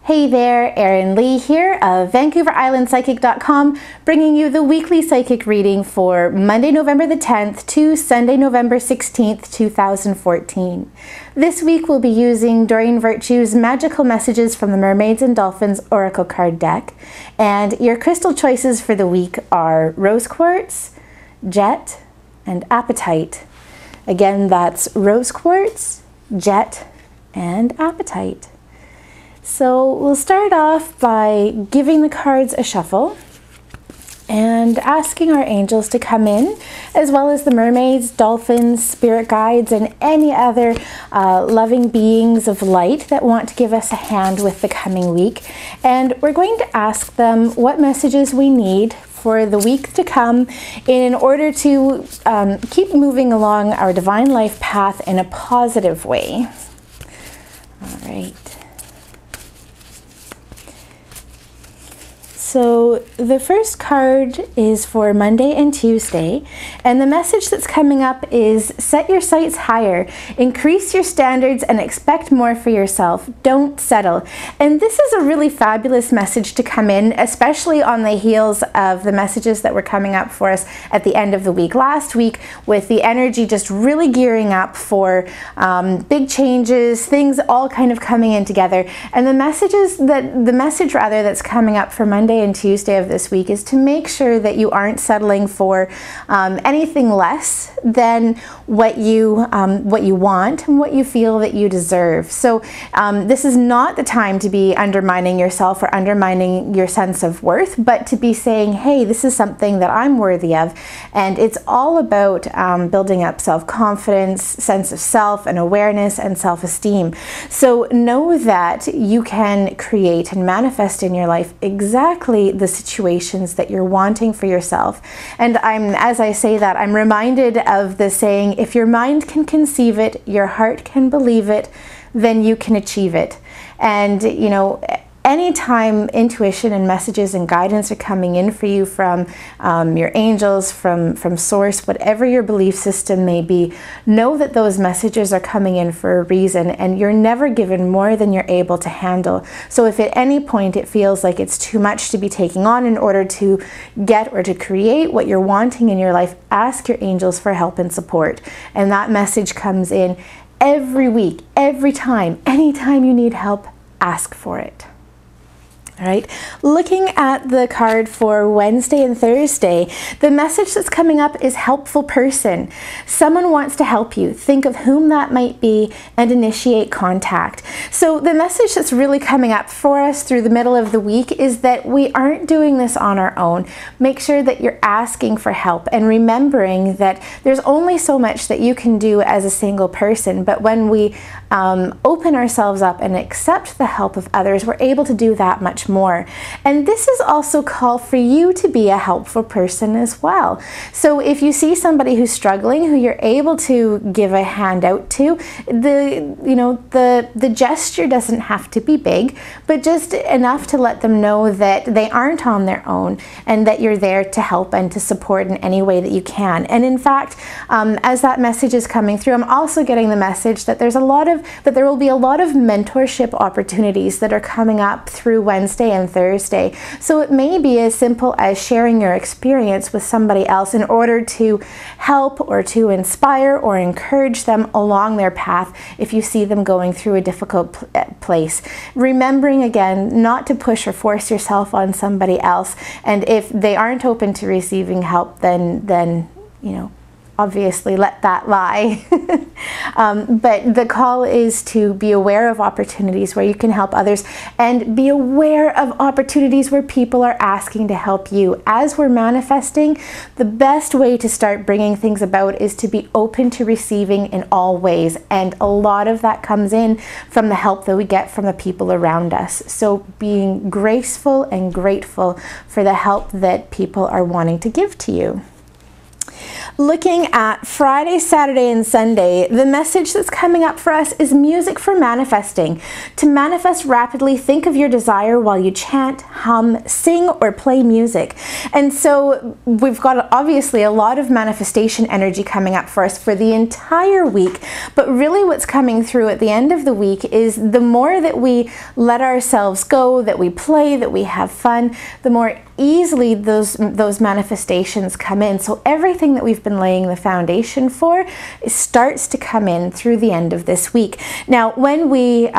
Hey there, Erin Lee here of VancouverIslandPsychic.com, bringing you the weekly psychic reading for Monday, November the 10th to Sunday, November 16th, 2014. This week we'll be using Doreen Virtue's Magical Messages from the Mermaids and Dolphins Oracle card deck, and your crystal choices for the week are Rose Quartz, Jet, and Apatite. Again, that's Rose Quartz, Jet, and Apatite. So we'll start off by giving the cards a shuffle and asking our angels to come in, as well as the mermaids, dolphins, spirit guides, and any other loving beings of light that want to give us a hand with the coming week. And we're going to ask them what messages we need for the week to come in order to keep moving along our divine life path in a positive way. All right. So the first card is for Monday and Tuesday, and the message that's coming up is set your sights higher, increase your standards, and expect more for yourself. Don't settle. And this is a really fabulous message to come in, especially on the heels of the messages that were coming up for us at the end of the week. Last week, with the energy just really gearing up for big changes, things all kind of coming in together. And the message that's coming up for Monday and Tuesday of this week is to make sure that you aren't settling for anything less than what you want and what you feel that you deserve. So this is not the time to be undermining yourself or undermining your sense of worth, but to be saying, hey, this is something that I'm worthy of. And it's all about building up self-confidence, sense of self and awareness and self-esteem. So know that you can create and manifest in your life exactly the situations that you're wanting for yourself. And as I say that, I'm reminded of the saying, if your mind can conceive it, your heart can believe it, then you can achieve it. And you know, anytime intuition and messages and guidance are coming in for you from your angels, from source, whatever your belief system may be, know that those messages are coming in for a reason, and you're never given more than you're able to handle. So if at any point it feels like it's too much to be taking on in order to get or to create what you're wanting in your life, ask your angels for help and support. And that message comes in every week, every time, anytime you need help, ask for it. All right, looking at the card for Wednesday and Thursday, the message that's coming up is helpful person. Someone wants to help you. Think of whom that might be and initiate contact. So the message that's really coming up for us through the middle of the week is that we aren't doing this on our own. Make sure that you're asking for help and remembering that there's only so much that you can do as a single person, but when we open ourselves up and accept the help of others, we're able to do that much more. And this is also a call for you to be a helpful person as well. So if you see somebody who's struggling, who you're able to give a hand out to, the gesture doesn't have to be big, but just enough to let them know that they aren't on their own and that you're there to help and to support in any way that you can. And in fact, as that message is coming through, I'm also getting the message that there will be a lot of mentorship opportunities that are coming up through Wednesday and Thursday. So it may be as simple as sharing your experience with somebody else in order to help or to inspire or encourage them along their path if you see them going through a difficult place. Remembering again not to push or force yourself on somebody else, and if they aren't open to receiving help, then you know, obviously let that lie. But the call is to be aware of opportunities where you can help others, and be aware of opportunities where people are asking to help you. As we're manifesting, the best way to start bringing things about is to be open to receiving in all ways, and a lot of that comes in from the help that we get from the people around us. So being graceful and grateful for the help that people are wanting to give to you. Looking at Friday, Saturday, and Sunday, the message that's coming up for us is music for manifesting. To manifest rapidly, think of your desire while you chant, hum, sing, or play music. And so we've got obviously a lot of manifestation energy coming up for us for the entire week, but really what's coming through at the end of the week is the more that we let ourselves go, that we play, that we have fun, the more easily those manifestations come in. So everything that we've been laying the foundation for starts to come in through the end of this week. Now, when we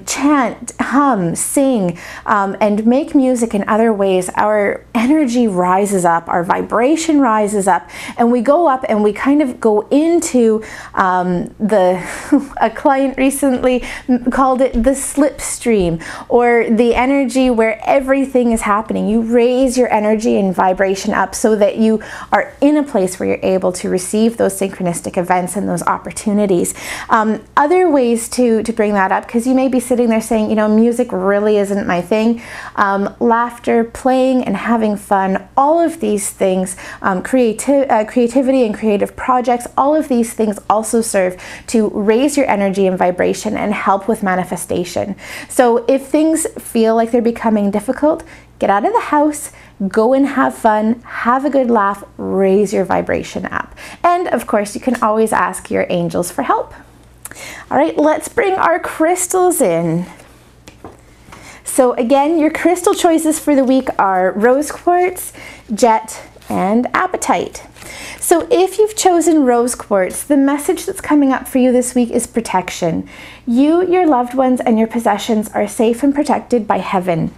chant, hum, sing, and make music in other ways, our energy rises up, our vibration rises up, and we go up and we kind of go into a client recently called it the slipstream, or the energy where everything is happening. You raise your energy and vibration up so that you are in a place where you're able to receive those synchronistic events and those opportunities. Other ways to bring that up, because you may be sitting there saying, you know, music really isn't my thing. Laughter, playing, and having fun, all of these things, creativity and creative projects, all of these things also serve to raise your energy and vibration and help with manifestation. So if things feel like they're becoming difficult, get out of the house, go and have fun, have a good laugh, raise your vibration up. And of course, you can always ask your angels for help. All right, let's bring our crystals in. So again, your crystal choices for the week are rose quartz, jet, and apatite. So if you've chosen rose quartz, the message that's coming up for you this week is protection. You, your loved ones, and your possessions are safe and protected by heaven.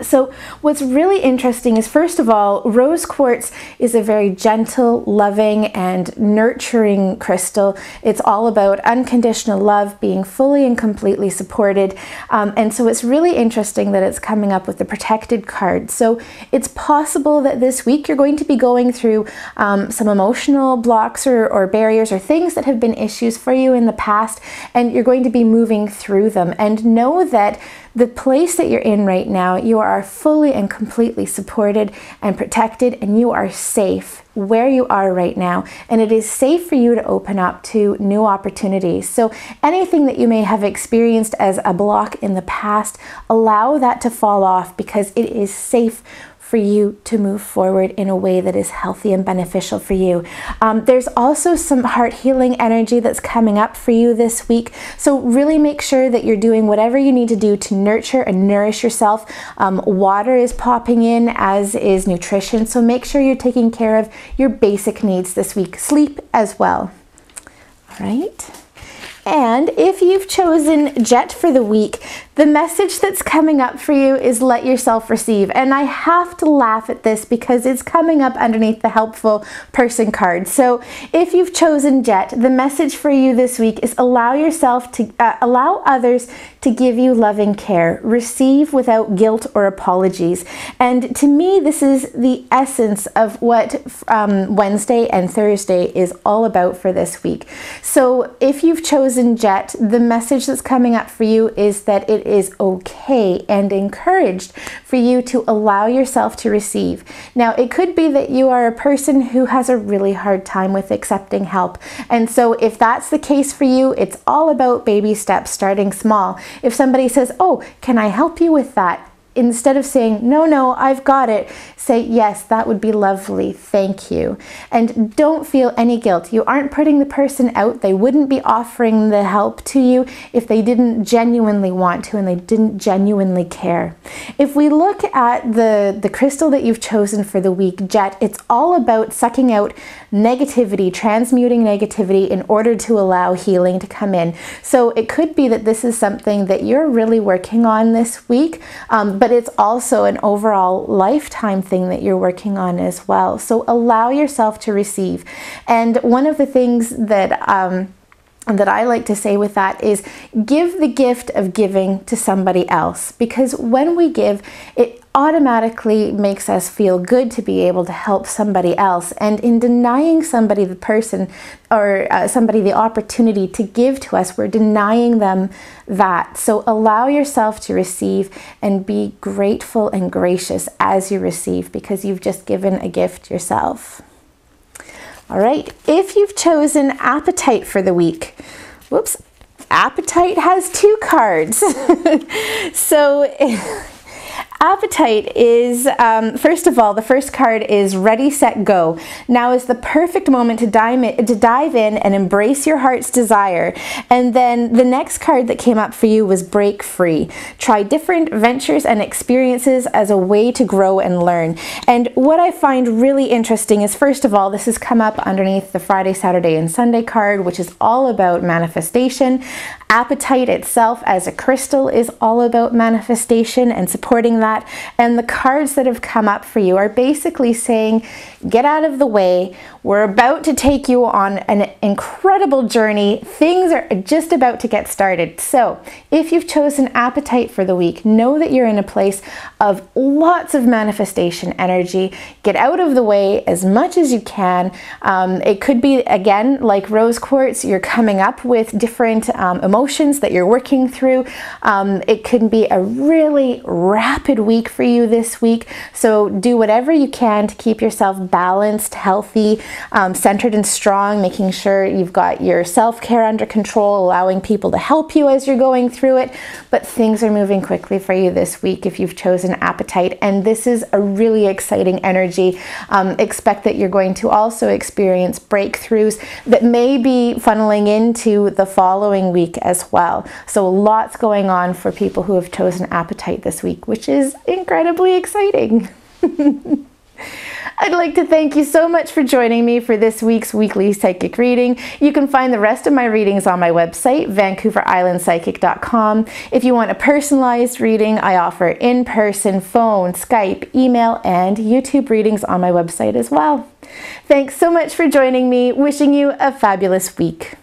So what's really interesting is, first of all, rose quartz is a very gentle, loving, and nurturing crystal. It's all about unconditional love, being fully and completely supported. And so it's really interesting that it's coming up with the protected card. So it's possible that this week you're going to be going through some emotional blocks or barriers or things that have been issues for you in the past, and you're going to be moving through them. And know that the place that you're in right now, you are fully and completely supported and protected, and you are safe where you are right now. And it is safe for you to open up to new opportunities. So anything that you may have experienced as a block in the past, allow that to fall off, because it is safe for you to move forward in a way that is healthy and beneficial for you. There's also some heart healing energy that's coming up for you this week. So really make sure that you're doing whatever you need to do to nurture and nourish yourself. Water is popping in, as is nutrition. So make sure you're taking care of your basic needs this week. Sleep as well. All right. And if you've chosen jet for the week, the message that's coming up for you is let yourself receive. And I have to laugh at this because it's coming up underneath the helpful person card. So if you've chosen jet, the message for you this week is allow yourself to allow others to give you loving care. Receive without guilt or apologies. And to me, this is the essence of what Wednesday and Thursday is all about for this week. So if you've chosen jet, the message that's coming up for you is that it is okay and encouraged for you to allow yourself to receive. Now, it could be that you are a person who has a really hard time with accepting help. And so if that's the case for you, it's all about baby steps, starting small. If somebody says, "Oh, can I help you with that?" Instead of saying, no, I've got it, say, yes, that would be lovely, thank you. And don't feel any guilt. You aren't putting the person out. They wouldn't be offering the help to you if they didn't genuinely want to and they didn't genuinely care. If we look at the crystal that you've chosen for the week, jet, it's all about sucking out negativity, transmuting negativity in order to allow healing to come in. So it could be that this is something that you're really working on this week, but it's also an overall lifetime thing that you're working on as well. So allow yourself to receive. And one of the things that I like to say with that is give the gift of giving to somebody else, because when we give, it automatically makes us feel good to be able to help somebody else. And in denying somebody the person or somebody the opportunity to give to us, we're denying them that. So allow yourself to receive and be grateful and gracious as you receive, because you've just given a gift yourself. All right, if you've chosen Appetite for the week, whoops, Appetite has 2 cards. So Appetite is, first of all, the first card is Ready, Set, Go. Now is the perfect moment to dive in and embrace your heart's desire. And then the next card that came up for you was Break Free. Try different ventures and experiences as a way to grow and learn. And what I find really interesting is, first of all, this has come up underneath the Friday, Saturday, and Sunday card, which is all about manifestation. Appetite itself as a crystal is all about manifestation and supporting that. And the cards that have come up for you are basically saying, get out of the way. We're about to take you on an incredible journey. Things are just about to get started. So if you've chosen Appetite for the week, know that you're in a place of lots of manifestation energy. Get out of the way as much as you can. It could be, again, like rose quartz, you're coming up with different emotions that you're working through. It could be a really rapid week for you this week. So do whatever you can to keep yourself balanced, healthy, centered and strong, making sure you've got your self-care under control, allowing people to help you as you're going through it. But things are moving quickly for you this week if you've chosen Appetite, and this is a really exciting energy. Expect that you're going to also experience breakthroughs that may be funneling into the following week as well. So lots going on for people who have chosen Appetite this week, which is incredibly exciting. I'd like to thank you so much for joining me for this week's weekly psychic reading. You can find the rest of my readings on my website, VancouverIslandPsychic.com. If you want a personalized reading, I offer in-person, phone, Skype, email, and YouTube readings on my website as well. Thanks so much for joining me. Wishing you a fabulous week.